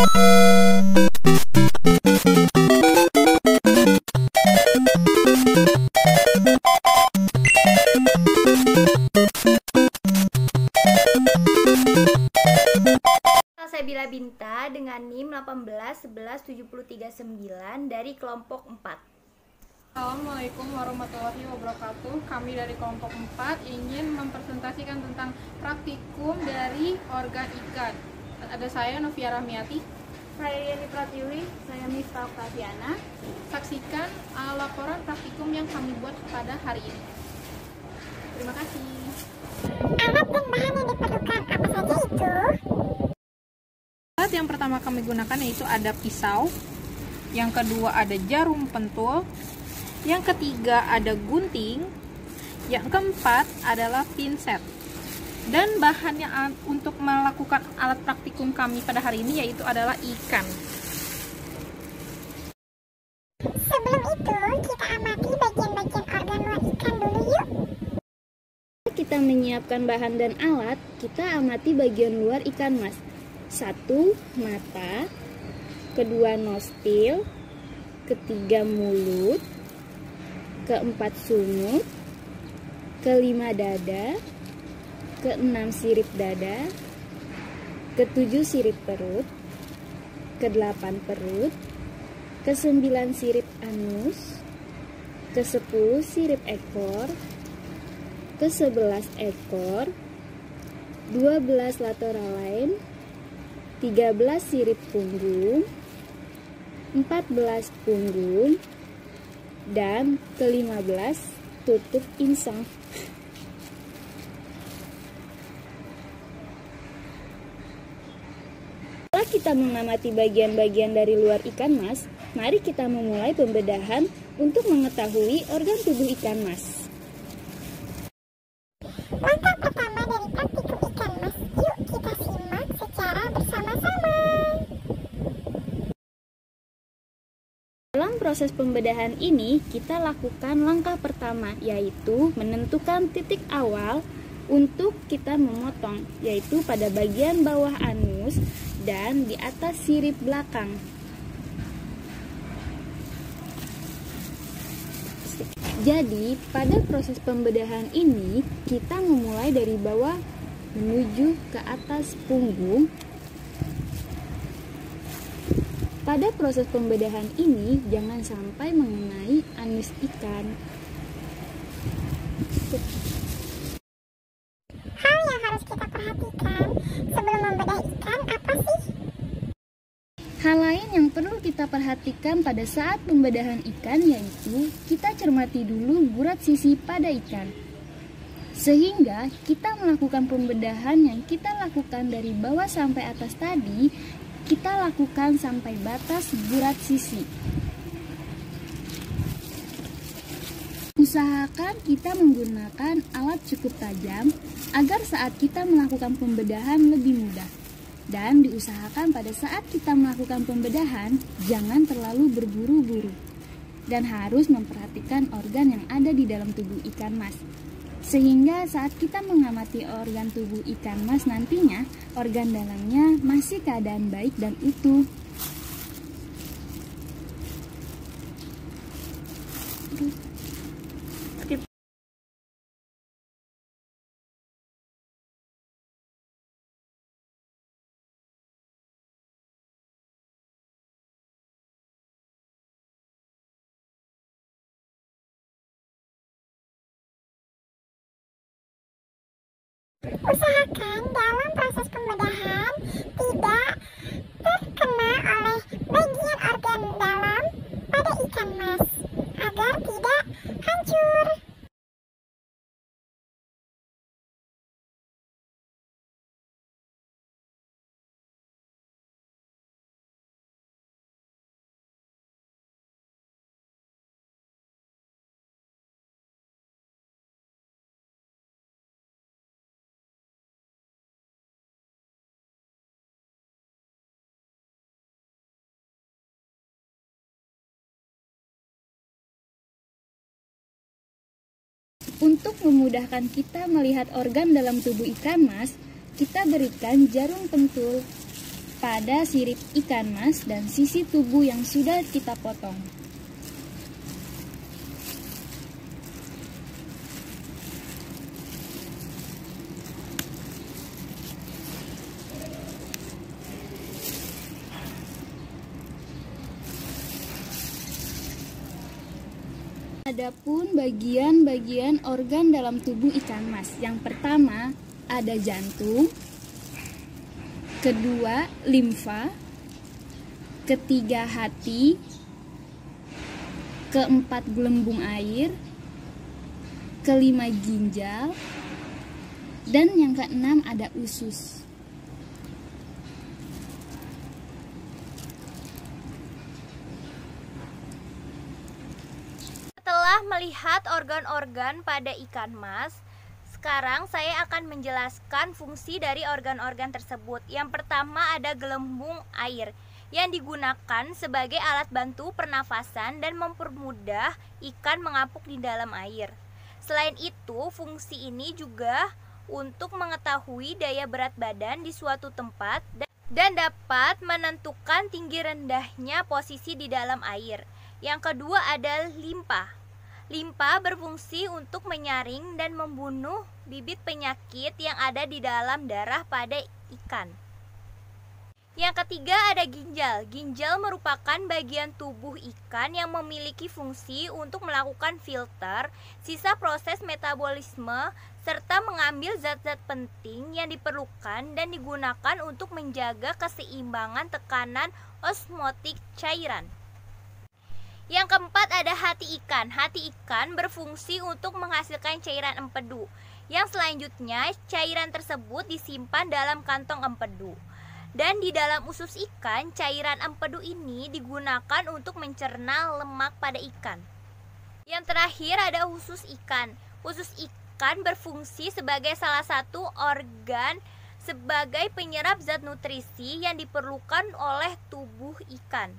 Saya Bila Binta dengan NIM 18111739 dari kelompok 4. Assalamualaikum warahmatullahi wabarakatuh. Kami dari kelompok 4 ingin mempresentasikan tentang praktikum dari organ ikan. Ada saya Novia Rahmiati. Saya Yani Pratiwi. Saya Miftah Oktaviana. Saksikan laporan praktikum yang kami buat pada hari ini. Terima kasih. Alat dan bahan yang diperlukan apa saja itu? Alat yang pertama kami gunakan yaitu ada pisau, yang kedua ada jarum pentul, yang ketiga ada gunting, yang keempat adalah pinset. Dan bahannya untuk melakukan alat praktikum kami pada hari ini yaitu adalah ikan. Sebelum itu, kita amati bagian-bagian organ luar ikan dulu yuk. Kita menyiapkan bahan dan alat, kita amati bagian luar ikan mas. 1. Mata, kedua nostril, ketiga mulut, keempat sumut, kelima dada, keenam sirip dada, ketujuh sirip perut, kedelapan perut, kesembilan sirip anus, kesepuluh sirip ekor, ke-11 ekor, 12 lateral line, 13 sirip punggung, 14 punggung, dan ke-15 tutup insang. Setelah kita mengamati bagian-bagian dari luar ikan mas, mari kita memulai pembedahan untuk mengetahui organ tubuh ikan mas. Langkah pertama dari praktikum ikan mas, yuk kita simak secara bersama-sama. Dalam proses pembedahan ini, kita lakukan langkah pertama, yaitu menentukan titik awal untuk kita memotong, yaitu pada bagian bawah anus dan di atas sirip belakang. Jadi, pada proses pembedahan ini, kita memulai dari bawah menuju ke atas punggung. Pada proses pembedahan ini, jangan sampai mengenai anus ikan. Hal yang harus kita perhatikan sebelum membedah ikan apa sih? Hal lain yang perlu kita perhatikan pada saat pembedahan ikan yaitu kita cermati dulu burat sisi pada ikan. Sehingga kita melakukan pembedahan yang kita lakukan dari bawah sampai atas tadi, kita lakukan sampai batas burat sisi. Usahakan kita menggunakan alat cukup tajam agar saat kita melakukan pembedahan lebih mudah. Dan diusahakan pada saat kita melakukan pembedahan, jangan terlalu berburu-buru. Dan harus memperhatikan organ yang ada di dalam tubuh ikan mas. Sehingga saat kita mengamati organ tubuh ikan mas nantinya, organ dalamnya masih keadaan baik dan utuh. Usahakan dalam proses pembedahan tidak terkena oleh bagian organ dalam pada ikan mas agar tidak hancur. Untuk memudahkan kita melihat organ dalam tubuh ikan mas, kita berikan jarum pentul pada sirip ikan mas dan sisi tubuh yang sudah kita potong. Adapun bagian-bagian organ dalam tubuh ikan mas. Yang pertama ada jantung, kedua limfa, ketiga hati, keempat gelembung air, kelima ginjal, dan yang keenam ada usus. Setelah melihat organ-organ pada ikan mas, sekarang saya akan menjelaskan fungsi dari organ-organ tersebut. Yang pertama ada gelembung air yang digunakan sebagai alat bantu pernafasan dan mempermudah ikan mengapung di dalam air. Selain itu, fungsi ini juga untuk mengetahui daya berat badan di suatu tempat dan dapat menentukan tinggi rendahnya posisi di dalam air. Yang kedua ada limpa. Limpa berfungsi untuk menyaring dan membunuh bibit penyakit yang ada di dalam darah pada ikan. Yang ketiga ada ginjal. Ginjal merupakan bagian tubuh ikan yang memiliki fungsi untuk melakukan filter, sisa proses metabolisme, serta mengambil zat-zat penting yang diperlukan dan digunakan untuk menjaga keseimbangan tekanan osmotik cairan. Yang keempat ada hati ikan. Hati ikan berfungsi untuk menghasilkan cairan empedu. Yang selanjutnya, cairan tersebut disimpan dalam kantong empedu. Dan di dalam usus ikan, cairan empedu ini digunakan untuk mencerna lemak pada ikan. Yang terakhir ada usus ikan. Usus ikan berfungsi sebagai salah satu organ sebagai penyerap zat nutrisi yang diperlukan oleh tubuh ikan.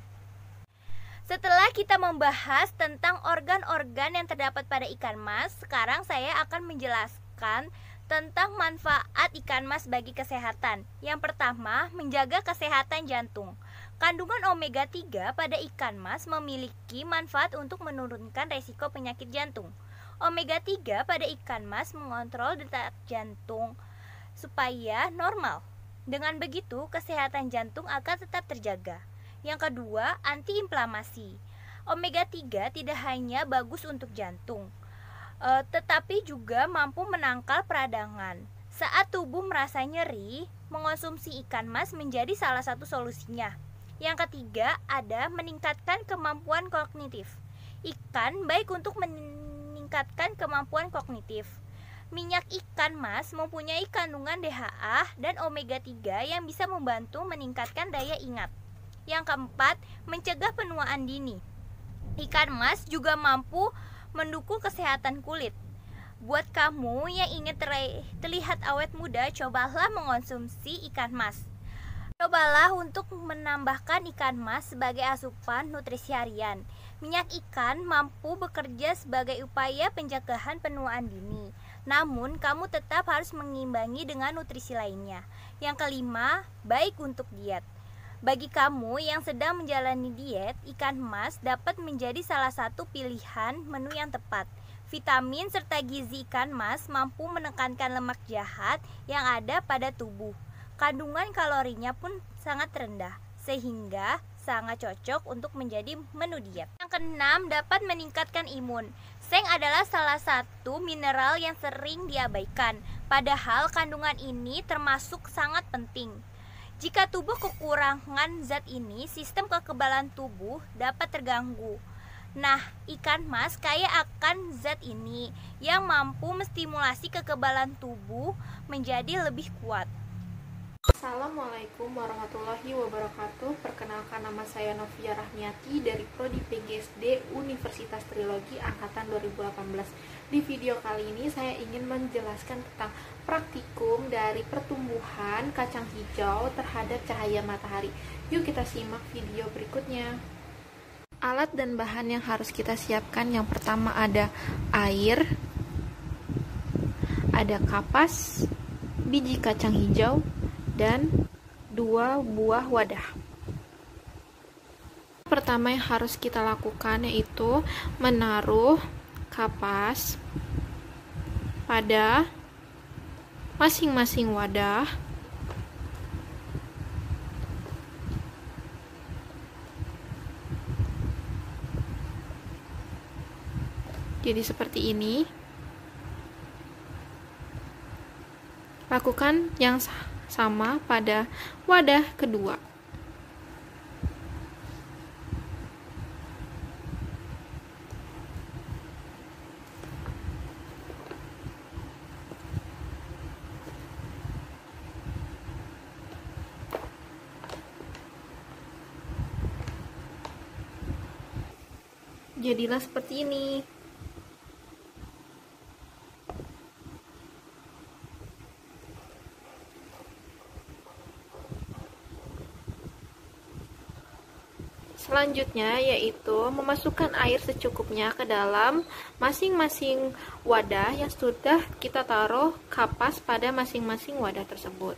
Setelah kita membahas tentang organ-organ yang terdapat pada ikan mas, sekarang saya akan menjelaskan tentang manfaat ikan mas bagi kesehatan. Yang pertama, menjaga kesehatan jantung. Kandungan omega 3 pada ikan mas memiliki manfaat untuk menurunkan resiko penyakit jantung. Omega 3 pada ikan mas mengontrol detak jantung supaya normal. Dengan begitu, kesehatan jantung akan tetap terjaga. Yang kedua, antiinflamasi. Omega 3 tidak hanya bagus untuk jantung, tetapi juga mampu menangkal peradangan. Saat tubuh merasa nyeri, mengonsumsi ikan mas menjadi salah satu solusinya. Yang ketiga, ada meningkatkan kemampuan kognitif. Ikan baik untuk meningkatkan kemampuan kognitif. Minyak ikan mas mempunyai kandungan DHA dan omega 3 yang bisa membantu meningkatkan daya ingat. Yang keempat, mencegah penuaan dini. Ikan mas juga mampu mendukung kesehatan kulit. Buat kamu yang ingin terlihat awet muda, cobalah mengonsumsi ikan mas. Cobalah untuk menambahkan ikan mas sebagai asupan nutrisi harian. Minyak ikan mampu bekerja sebagai upaya pencegahan penuaan dini. Namun, kamu tetap harus mengimbangi dengan nutrisi lainnya. Yang kelima, baik untuk diet. Bagi kamu yang sedang menjalani diet, ikan mas dapat menjadi salah satu pilihan menu yang tepat. Vitamin serta gizi ikan mas mampu menekankan lemak jahat yang ada pada tubuh. Kandungan kalorinya pun sangat rendah, sehingga sangat cocok untuk menjadi menu diet. Yang keenam, dapat meningkatkan imun. Seng adalah salah satu mineral yang sering diabaikan, padahal kandungan ini termasuk sangat penting. Jika tubuh kekurangan zat ini, sistem kekebalan tubuh dapat terganggu. Nah, ikan mas kaya akan zat ini yang mampu menstimulasi kekebalan tubuh menjadi lebih kuat. Assalamualaikum warahmatullahi wabarakatuh. Perkenalkan, nama saya Novia Rahmiati dari Prodi PGSD Universitas Trilogi Angkatan 2018. Di video kali ini saya ingin menjelaskan tentang praktikum dari pertumbuhan kacang hijau terhadap cahaya matahari. Yuk kita simak video berikutnya. Alat dan bahan yang harus kita siapkan, yang pertama ada air, ada kapas, biji kacang hijau, dan 2 2 buah wadah. Pertama yang harus kita lakukan yaitu menaruh kapas pada masing-masing wadah. Jadi seperti ini. Lakukan yang sama pada wadah kedua. Jadilah seperti ini. Selanjutnya yaitu memasukkan air secukupnya ke dalam masing-masing wadah yang sudah kita taruh kapas pada masing-masing wadah tersebut.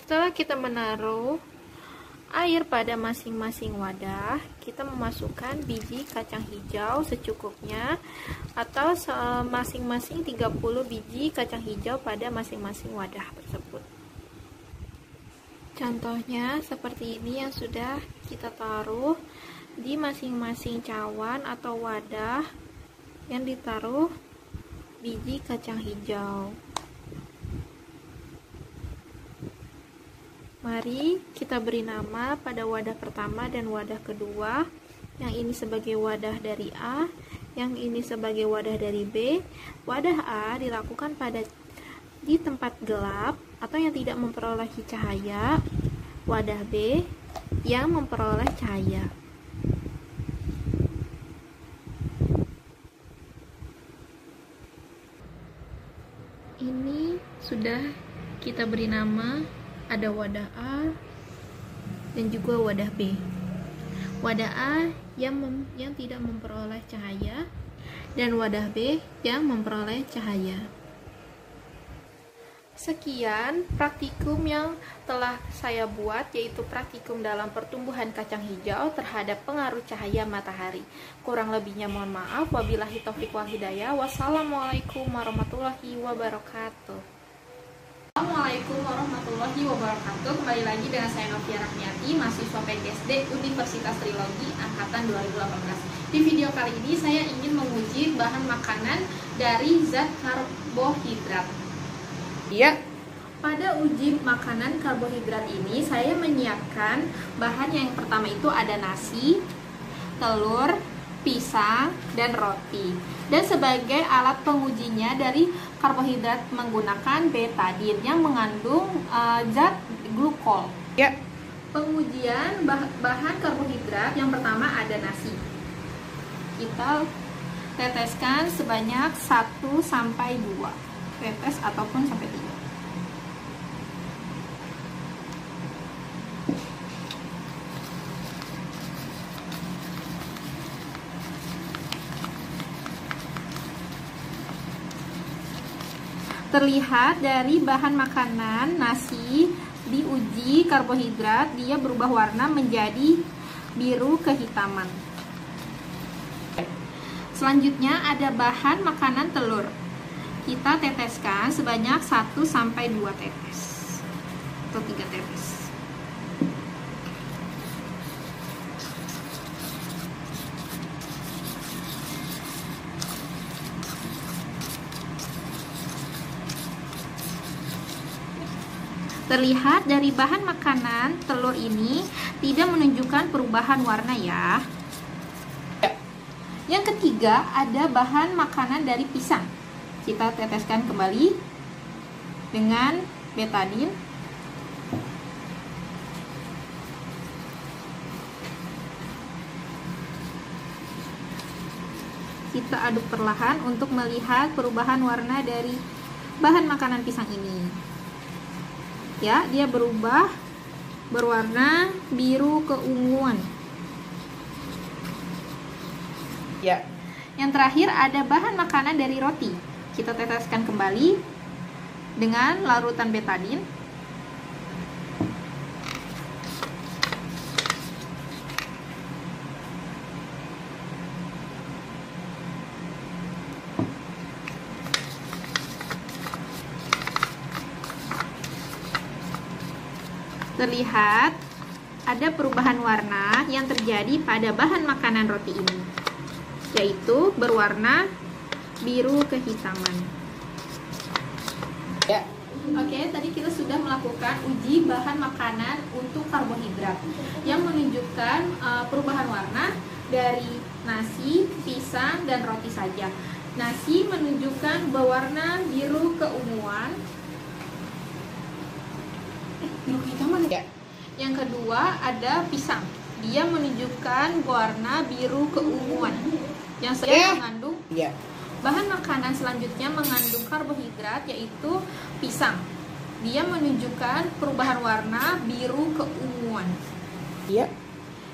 Setelah kita menaruh air pada masing-masing wadah, kita memasukkan biji kacang hijau secukupnya atau masing-masing 30 biji kacang hijau pada masing-masing wadah tersebut. Contohnya seperti ini yang sudah kita taruh di masing-masing cawan atau wadah yang ditaruh biji kacang hijau. Mari kita beri nama pada wadah pertama dan wadah kedua. Yang ini sebagai wadah dari A, yang ini sebagai wadah dari B. Wadah A dilakukan di tempat gelap atau yang tidak memperoleh cahaya. Wadah B yang memperoleh cahaya. Ini sudah kita beri nama. Ada wadah A dan juga wadah B. Wadah A yang tidak memperoleh cahaya dan wadah B yang memperoleh cahaya. Sekian praktikum yang telah saya buat, yaitu praktikum dalam pertumbuhan kacang hijau terhadap pengaruh cahaya matahari. Kurang lebihnya mohon maaf. Wabillahi taufiq wal hidayah. Wassalamualaikum warahmatullahi wabarakatuh. Assalamualaikum warahmatullahi wabarakatuh. Kembali lagi dengan saya Novia Rahmiati, mahasiswa PGSD Universitas Trilogi Angkatan 2018. Di video kali ini saya ingin menguji bahan makanan dari zat karbohidrat. Ya. Pada uji makanan karbohidrat ini saya menyiapkan bahan yang pertama itu ada nasi, telur, pisang, dan roti. Dan sebagai alat pengujinya dari karbohidrat menggunakan betadin yang mengandung zat glukol. Ya. Pengujian bahan karbohidrat yang pertama ada nasi. Kita teteskan sebanyak 1 sampai 2 tetes ataupun sampai 3. Terlihat dari bahan makanan nasi diuji karbohidrat, dia berubah warna menjadi biru kehitaman. Selanjutnya ada bahan makanan telur. Kita teteskan sebanyak 1 sampai 2 tetes atau 3 tetes. Terlihat dari bahan makanan telur ini tidak menunjukkan perubahan warna ya. Yang ketiga, ada bahan makanan dari pisang. Kita teteskan kembali dengan betadin. Kita aduk perlahan untuk melihat perubahan warna dari bahan makanan pisang ini. Ya, dia berubah berwarna biru keunguan. Ya. Yang terakhir ada bahan makanan dari roti. Kita teteskan kembali dengan larutan betadin. Terlihat ada perubahan warna yang terjadi pada bahan makanan roti ini, yaitu berwarna biru kehitaman. Ya. Oke, tadi kita sudah melakukan uji bahan makanan untuk karbohidrat yang menunjukkan perubahan warna dari nasi, pisang, dan roti saja. Nasi menunjukkan berwarna biru keunguan. Biru kehitaman ya? Yang kedua ada pisang. Dia menunjukkan warna biru keunguan. Yang saya mengandung bahan makanan selanjutnya mengandung karbohidrat, yaitu pisang. Dia menunjukkan perubahan warna biru keunguan.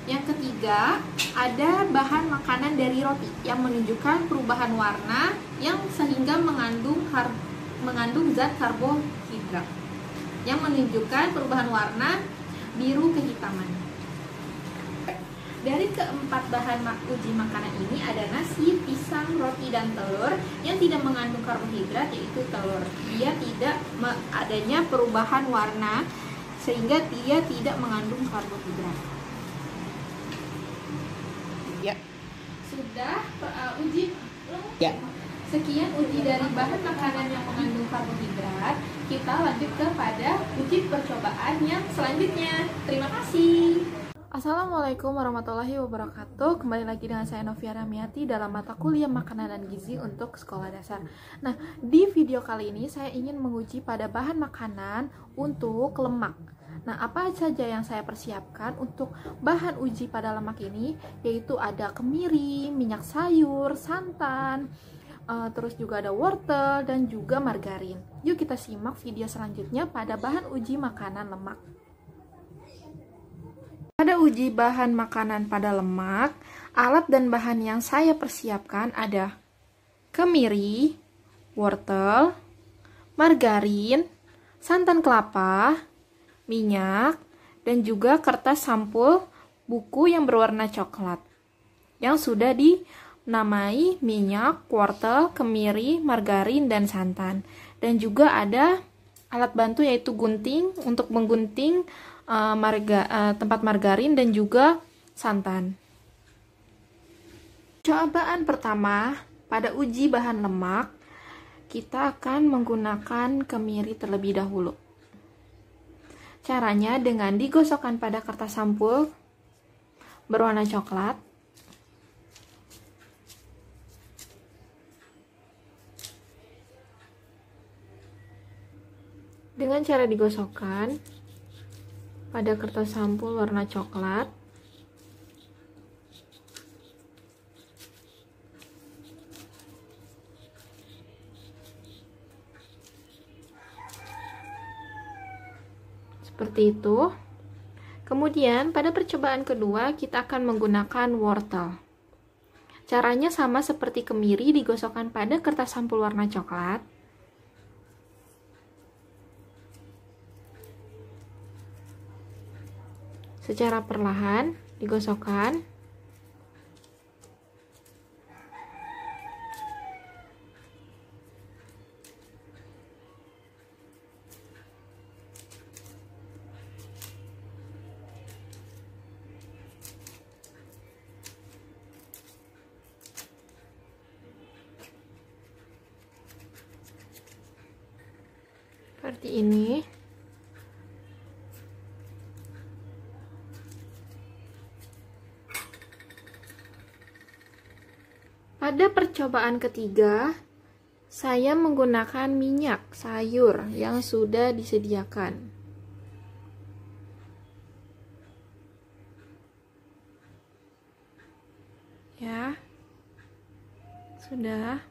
Yang ketiga ada bahan makanan dari roti yang menunjukkan perubahan warna yang sehingga mengandung zat karbohidrat, yang menunjukkan perubahan warna biru kehitaman. Dari keempat bahan uji makanan ini ada nasi, pisang, roti, dan telur yang tidak mengandung karbohidrat, yaitu telur. Dia tidak adanya perubahan warna sehingga dia tidak mengandung karbohidrat. Ya. Sudah uji. Ya. Sekian uji dari bahan makanan yang mengandung karbohidrat. Kita lanjut kepada uji percobaan yang selanjutnya. Terima kasih. Assalamualaikum warahmatullahi wabarakatuh. Kembali lagi dengan saya Novia Ramiati dalam mata kuliah makanan dan gizi untuk sekolah dasar. Nah, di video kali ini saya ingin menguji pada bahan makanan untuk lemak. Nah, apa saja yang saya persiapkan untuk bahan uji pada lemak ini? Yaitu ada kemiri, minyak sayur, santan, terus juga ada wortel dan juga margarin. Yuk kita simak video selanjutnya pada bahan uji makanan lemak. Pada uji bahan makanan pada lemak, alat dan bahan yang saya persiapkan ada kemiri, wortel, margarin, santan kelapa, minyak, dan juga kertas sampul buku yang berwarna coklat yang sudah dinamai minyak, wortel, kemiri, margarin, dan santan. Dan juga ada alat bantu yaitu gunting untuk menggunting tempat margarin dan juga santan. Cobaan pertama pada uji bahan lemak, kita akan menggunakan kemiri terlebih dahulu. Caranya dengan digosokkan pada kertas sampul berwarna coklat. Dengan cara digosokkan pada kertas sampul warna coklat, seperti itu. Kemudian pada percobaan kedua kita akan menggunakan wortel. Caranya sama seperti kemiri, digosokkan pada kertas sampul warna coklat. Secara perlahan digosokkan. Seperti ini. Pada percobaan ketiga, saya menggunakan minyak sayur yang sudah disediakan. Ya, sudah.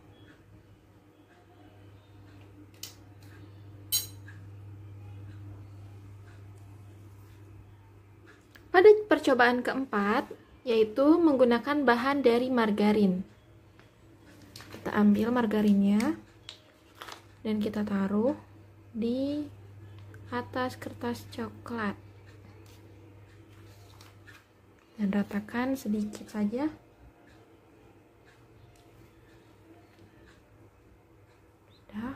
Pada percobaan keempat, yaitu menggunakan bahan dari margarin. Kita ambil margarinnya dan kita taruh di atas kertas coklat dan ratakan sedikit saja. Sudah.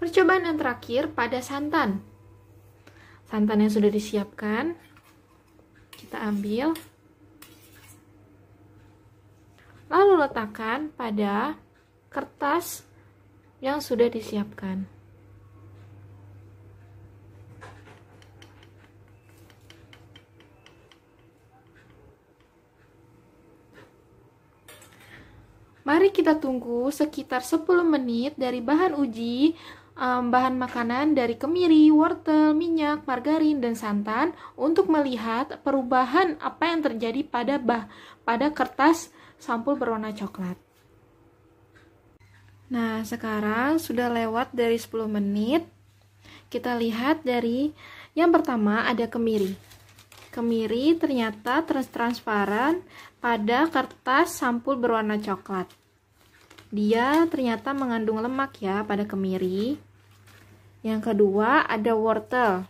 Percobaan yang terakhir pada santan. Santan yang sudah disiapkan, kita ambil, lalu letakkan pada kertas yang sudah disiapkan. Mari kita tunggu sekitar 10 menit dari bahan uji, bahan makanan dari kemiri, wortel, minyak, margarin, dan santan untuk melihat perubahan apa yang terjadi pada kertas sampul berwarna coklat. Nah, sekarang sudah lewat dari 10 menit. Kita lihat dari yang pertama ada kemiri. Kemiri ternyata transparan pada kertas sampul berwarna coklat. Dia ternyata mengandung lemak ya pada kemiri. Yang kedua ada wortel.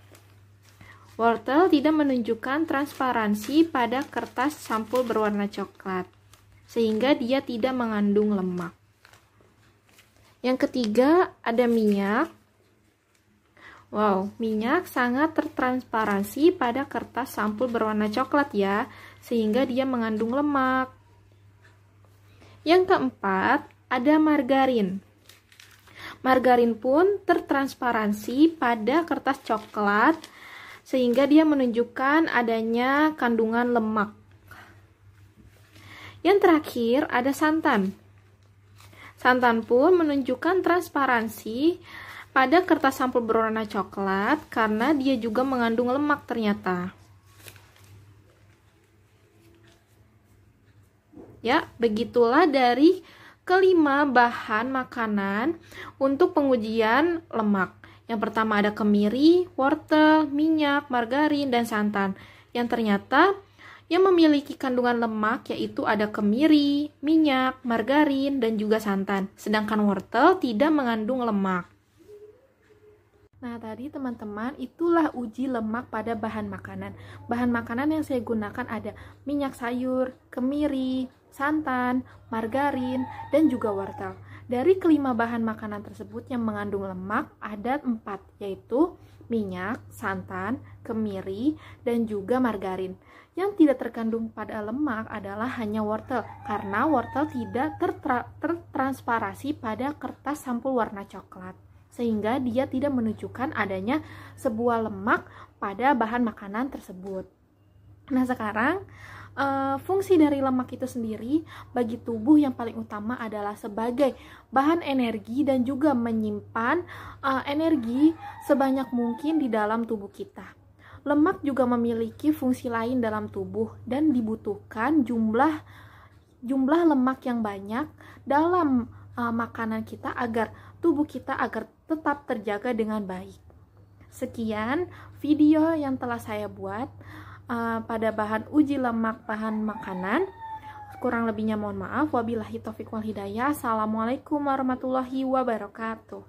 Wortel tidak menunjukkan transparansi pada kertas sampul berwarna coklat, sehingga dia tidak mengandung lemak. Yang ketiga ada minyak. Wow, minyak sangat tertransparansi pada kertas sampul berwarna coklat ya, sehingga dia mengandung lemak. Yang keempat ada margarin. Margarin pun tertransparansi pada kertas coklat sehingga dia menunjukkan adanya kandungan lemak. Yang terakhir ada santan. Santan pun menunjukkan transparansi pada kertas sampul berwarna coklat karena dia juga mengandung lemak ternyata. Ya, begitulah dari kelima bahan makanan untuk pengujian lemak. Yang pertama ada kemiri, wortel, minyak, margarin, dan santan. Yang ternyata yang memiliki kandungan lemak yaitu ada kemiri, minyak, margarin, dan juga santan. Sedangkan wortel tidak mengandung lemak. Nah, tadi teman-teman itulah uji lemak pada bahan makanan. Bahan makanan yang saya gunakan ada minyak sayur, kemiri, santan, margarin, dan juga wortel. Dari kelima bahan makanan tersebut yang mengandung lemak ada 4, yaitu minyak, santan, kemiri, dan juga margarin. Yang tidak terkandung pada lemak adalah hanya wortel, karena wortel tidak tertransparasi pada kertas sampul warna coklat, sehingga dia tidak menunjukkan adanya sebuah lemak pada bahan makanan tersebut. Nah, sekarang fungsi dari lemak itu sendiri bagi tubuh yang paling utama adalah sebagai bahan energi dan juga menyimpan energi sebanyak mungkin di dalam tubuh kita. Lemak juga memiliki fungsi lain dalam tubuh dan dibutuhkan jumlah lemak yang banyak dalam makanan kita agar tubuh kita tetap terjaga dengan baik. Sekian video yang telah saya buat pada bahan uji lemak bahan makanan. Kurang lebihnya mohon maaf. Wabillahi taufiq wal hidayah. Assalamualaikum warahmatullahi wabarakatuh.